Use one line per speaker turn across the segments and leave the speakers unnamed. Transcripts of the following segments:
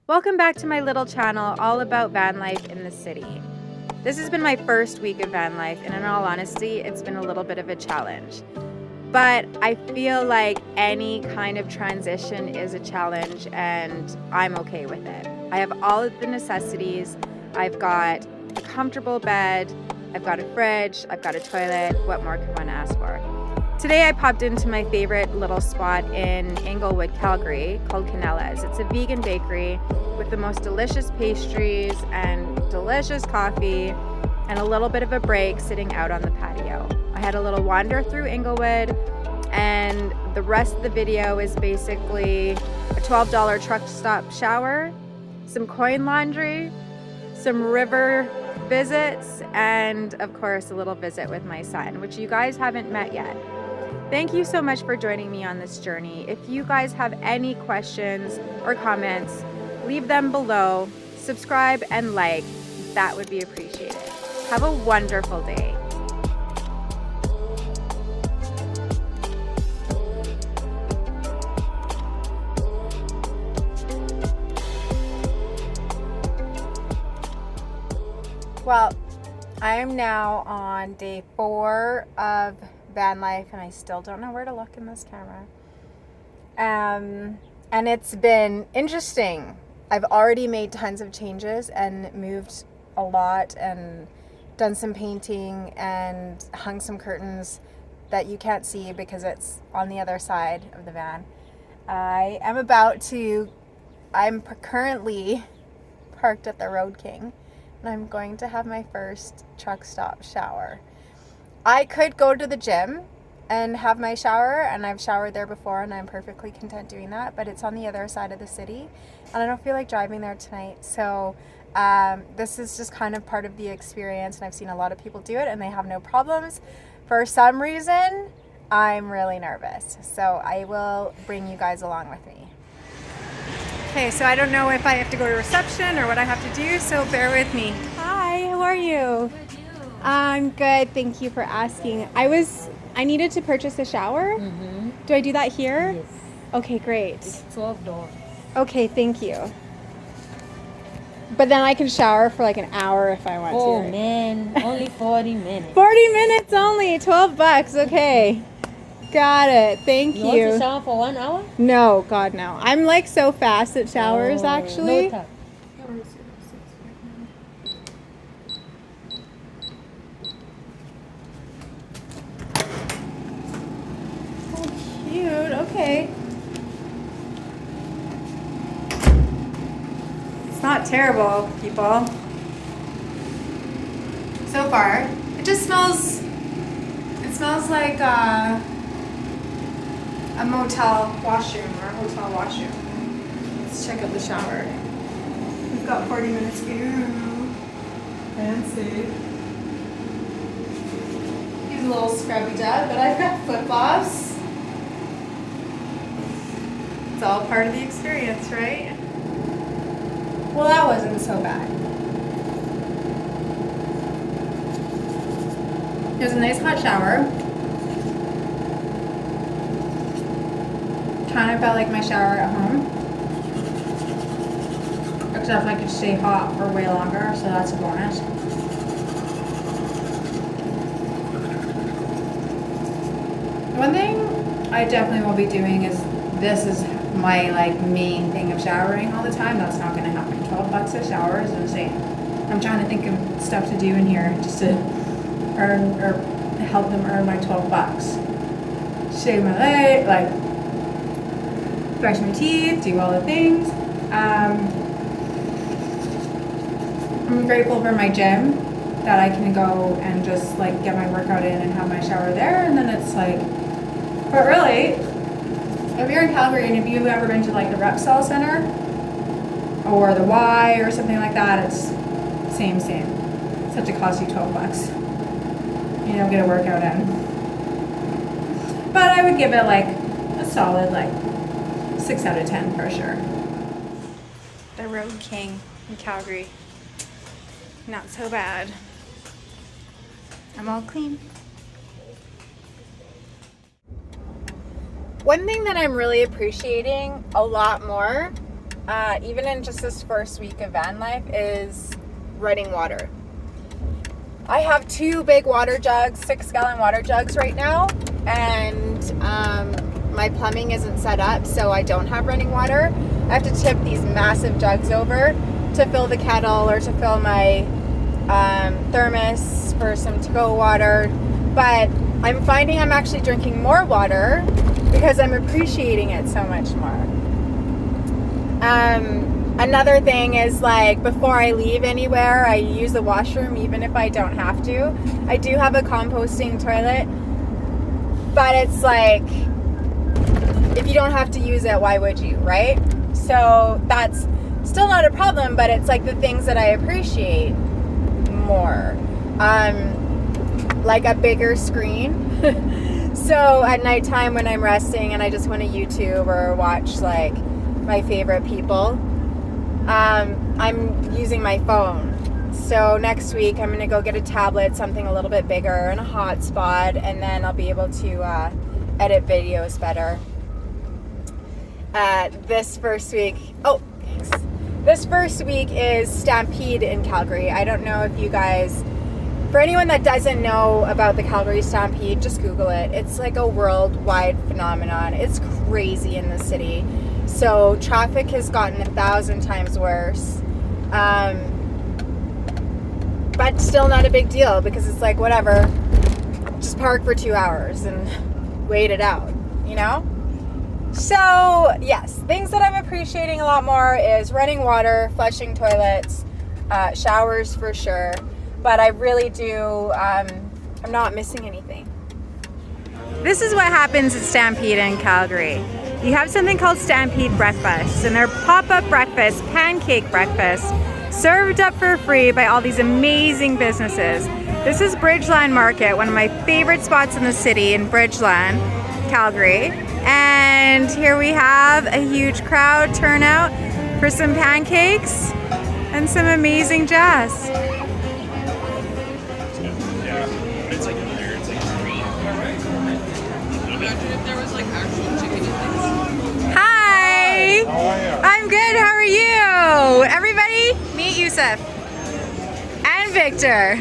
Welcome back to my little channel all about van life in the city. This has been my first week of van life, and in all honesty, it's been a little bit of a challenge. But I feel like any kind of transition is a challenge, and I'm okay with it. I have all of the necessities. I've got a comfortable bed, I've got a fridge, I've got a toilet. What more could one ask for? Today I popped into my favorite little spot in Inglewood, Calgary called Canela's. It's a vegan bakery with the most delicious pastries and delicious coffee and a little bit of a break sitting out on the patio. I had a little wander through Inglewood, and the rest of the video is basically a $12 truck stop shower, some coin laundry, some river visits, and of course a little visit with my son, which you guys haven't met yet. Thank you so much for joining me on this journey. If you guys have any questions or comments, leave them below. Subscribe and like, that would be appreciated. Have a wonderful day. Well, I am now on day 4 of van life, and I still don't know where to look in this camera. And it's been interesting. I've already made tons of changes and moved a lot and done some painting and hung some curtains that you can't see because it's on the other side of the van. I'm currently parked at the Road King, and I'm going to have my first truck stop shower. I could go to the gym and have my shower, and I've showered there before and I'm perfectly content doing that, but it's on the other side of the city and I don't feel like driving there tonight. So this is just kind of part of the experience, and I've seen a lot of people do it and they have no problems. For some reason, I'm really nervous, so I will bring you guys along with me. Okay, so I don't know if I have to go to reception or what I have to do, so bear with me. Hi, how are you? I'm good, thank you for asking. I needed to purchase a shower.
Mm-hmm.
Do I do that here?
Yes.
Okay, great.
It's $12.
Okay, thank you. But then I can shower for like an hour if I want to.
Oh man, only 40 minutes.
40 minutes only, $12. Okay. Got it. Thank you.
You want to shower for 1 hour?
No, God no. I'm like so fast at showers actually.
No tap.
Cute, okay. It's not terrible, people. So far. It smells like a motel washroom or a hotel washroom. Let's check out the shower. We've got 40 minutes. Ooh, fancy. He's a little scrubby dad, but I've got flip-flops. It's all part of the experience, right? Well, that wasn't so bad. There's a nice hot shower. Kind of felt like my shower at home. Except I could stay hot for way longer, so that's a bonus. One thing I definitely will be doing is, this is my like main thing of showering all the time. That's not going to happen. $12 a shower is insane. I'm trying to think of stuff to do in here just to earn or help them earn my $12. Shave my leg, like brush my teeth, do all the things. I'm grateful for my gym that I can go and just like get my workout in and have my shower there, and then it's like, but really, if you're in Calgary and if you've ever been to like the Repsol Center or the Y or something like that, it's same, except it costs you $12. You don't get a workout in. But I would give it like a solid like 6 out of 10 for sure. The Road King in Calgary. Not so bad. I'm all clean. One thing that I'm really appreciating a lot more even in just this first week of van life, is running water. I have 2 big water jugs, 6-gallon water jugs right now, and my plumbing isn't set up, so I don't have running water. I have to tip these massive jugs over to fill the kettle or to fill my thermos for some to-go water. But I'm finding I'm actually drinking more water because I'm appreciating it so much more. Another thing is, like, before I leave anywhere, I use the washroom even if I don't have to. I do have a composting toilet, but it's like, if you don't have to use it, why would you, right? So that's still not a problem, but it's like the things that I appreciate more. Like a bigger screen. So at nighttime when I'm resting and I just want to YouTube or watch like my favorite people, I'm using my phone. So next week I'm gonna go get a tablet, something a little bit bigger, and a hotspot, and then I'll be able to edit videos better. This first week is Stampede in Calgary. I don't know if you guys, for anyone that doesn't know about the Calgary Stampede, just Google it. It's like a worldwide phenomenon. It's crazy in the city. So traffic has gotten 1,000 times worse. But still not a big deal because it's like, whatever, just park for 2 hours and wait it out, you know? So yes, things that I'm appreciating a lot more is running water, flushing toilets, showers for sure. But I really do, I'm not missing anything. This is what happens at Stampede in Calgary. You have something called Stampede Breakfast, and they're pop-up breakfast, pancake breakfast, served up for free by all these amazing businesses. This is Bridgland Market, one of my favorite spots in the city in Bridgland, Calgary. And here we have a huge crowd turnout for some pancakes and some amazing jazz.
Yeah, it's like there, it's like green. Imagine if there was like actual chicken and things.
Hi!
How are you?
I'm good, how are you? Everybody, meet Yusuf and Victor.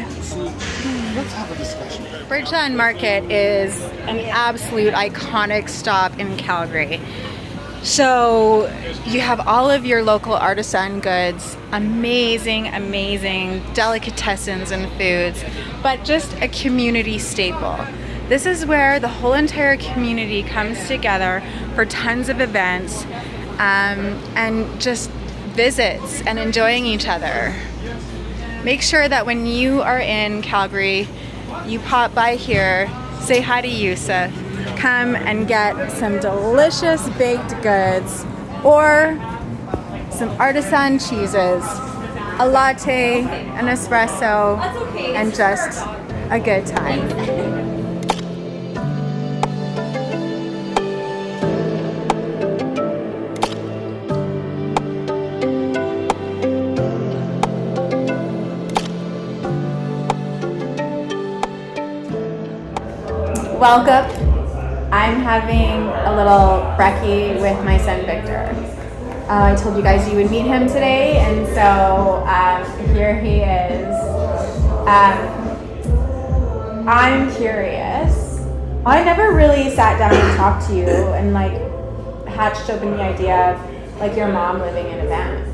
Let's have a discussion.
Bridgland Market is an absolute iconic stop in Calgary. So you have all of your local artisan goods, amazing delicatessens and foods, but just a community staple. This is where the whole entire community comes together for tons of events and just visits and enjoying each other. Make sure that when you are in Calgary, you pop by here, say hi to Yusuf, come and get some delicious baked goods or some artisan cheeses, a latte, an espresso, and just a good time. Welcome. I'm having a little brekkie with my son Victor. I told you guys you would meet him today, and so here he is. I'm curious. I never really sat down and talked to you and like hatched open the idea of like your mom living in a van.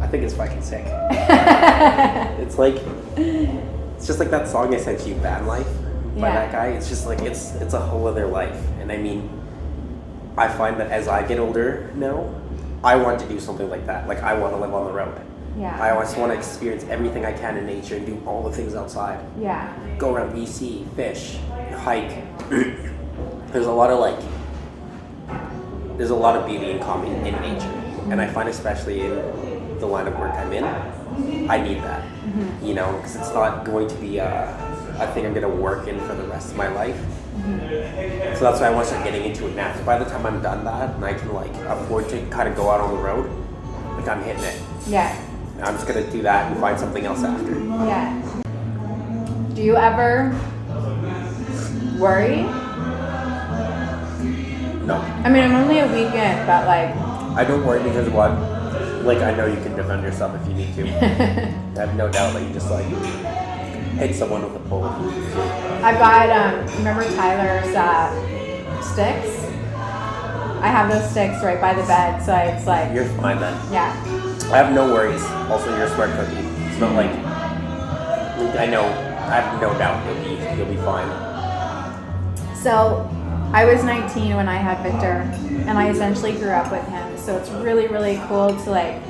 I think it's fucking sick. It's like, it's just like that song I sent you, Van Life, by that guy. It's just like, it's a whole other life. And I mean, I find that as I get older now, I want to do something like that. Like, I want to live on the road.
Yeah.
I always want to experience everything I can in nature and do all the things outside.
Yeah.
Go around BC, fish, hike. There's a lot of beauty in common in nature. And I find, especially in the line of work I'm in, I need that. Mm-hmm. You know, because it's not going to be a thing I'm going to work in for the rest of my life. Mm-hmm. So that's why I want to start getting into it now. So by the time I'm done that and I can like afford to kind of go out on the road, like I'm hitting it.
Yeah.
I'm just going to do that and find something else after.
Yeah. Do you ever worry?
No.
I mean, I'm only a weekend, but like,
I don't worry because one, like I know you can defend yourself if you need to. I have no doubt that you just like hit someone with a pole if you need to.
I've got, remember Tyler's sticks? I have those sticks right by the bed, so it's like...
You're fine then.
Yeah.
I have no worries. Also, you're a smart cookie. It's not like... I know. I have no doubt you'll be fine.
So, I was 19 when I had Victor, and I essentially grew up with him. So it's really, really cool to like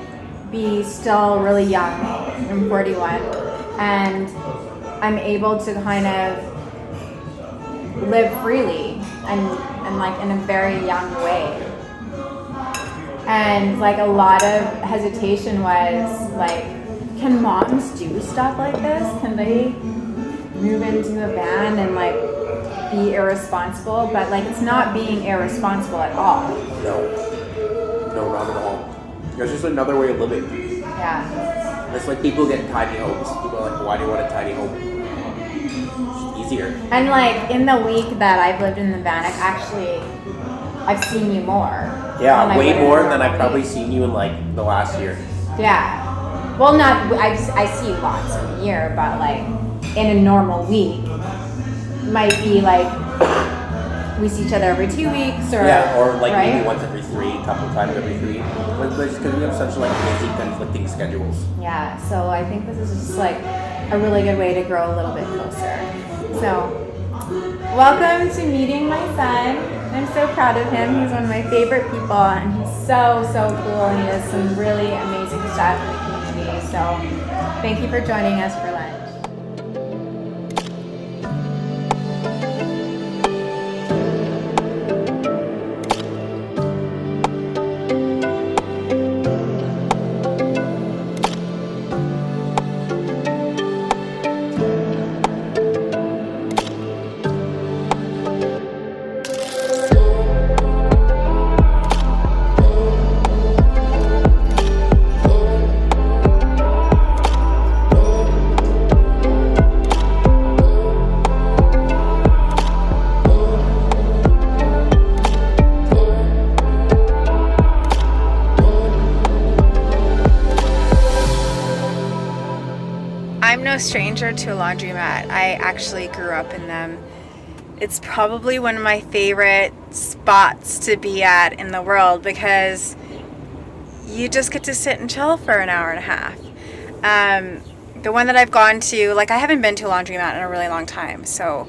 be still really young. I'm 41, and I'm able to kind of live freely and like in a very young way. And like a lot of hesitation was like, can moms do stuff like this? Can they move into a van and like be irresponsible? But like it's not being irresponsible at all.
No, not at all. It's just another way of living.
Yeah.
It's like people get tiny homes. People are like, why do you want a tiny home? It's easier.
And like in the week that I've lived in the van, I've seen you more.
Yeah, way more than I've
normally.
probably seen you in like the last year.
Yeah. Well, I see you lots in a year, but like in a normal week, might be like we see each other every 2 weeks or
like
right?
maybe once every 3, a couple times every 3. But just because we have such like busy, conflicting schedules.
Yeah. So I think this is just like a really good way to grow a little bit closer. So welcome to meeting my son. I'm so proud of him. He's one of my favorite people, and he's so cool, and he does some really amazing stuff in the community. So thank you for joining us for lunch. I'm no stranger to a laundromat. I actually grew up in them. It's probably one of my favorite spots to be at in the world because you just get to sit and chill for an hour and a half. The one that I've gone to, like I haven't been to a laundromat in a really long time, so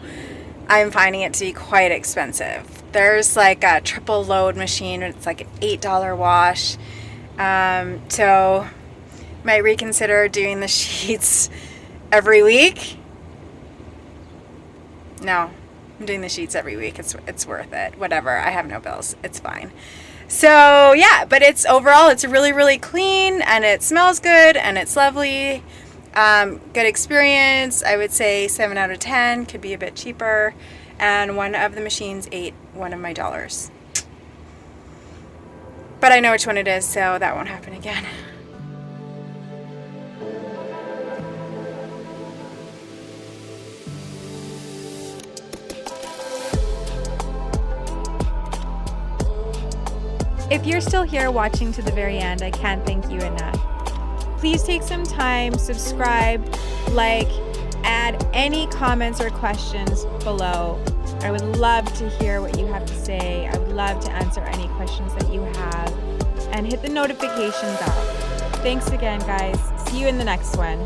I'm finding it to be quite expensive. There's like a triple load machine, it's like an $8 wash. So might reconsider doing the sheets every week. No, I'm doing the sheets every week. It's worth it. Whatever. I have no bills. It's fine. So yeah, but it's overall it's really, really clean, and it smells good, and it's lovely. Good experience. I would say 7 out of 10. Could be a bit cheaper. And one of the machines ate one of my dollars. But I know which one it is, so that won't happen again. If you're still here watching to the very end, I can't thank you enough. Please take some time, subscribe, like, add any comments or questions below. I would love to hear what you have to say. I would love to answer any questions that you have. And hit the notification bell. Thanks again, guys. See you in the next one.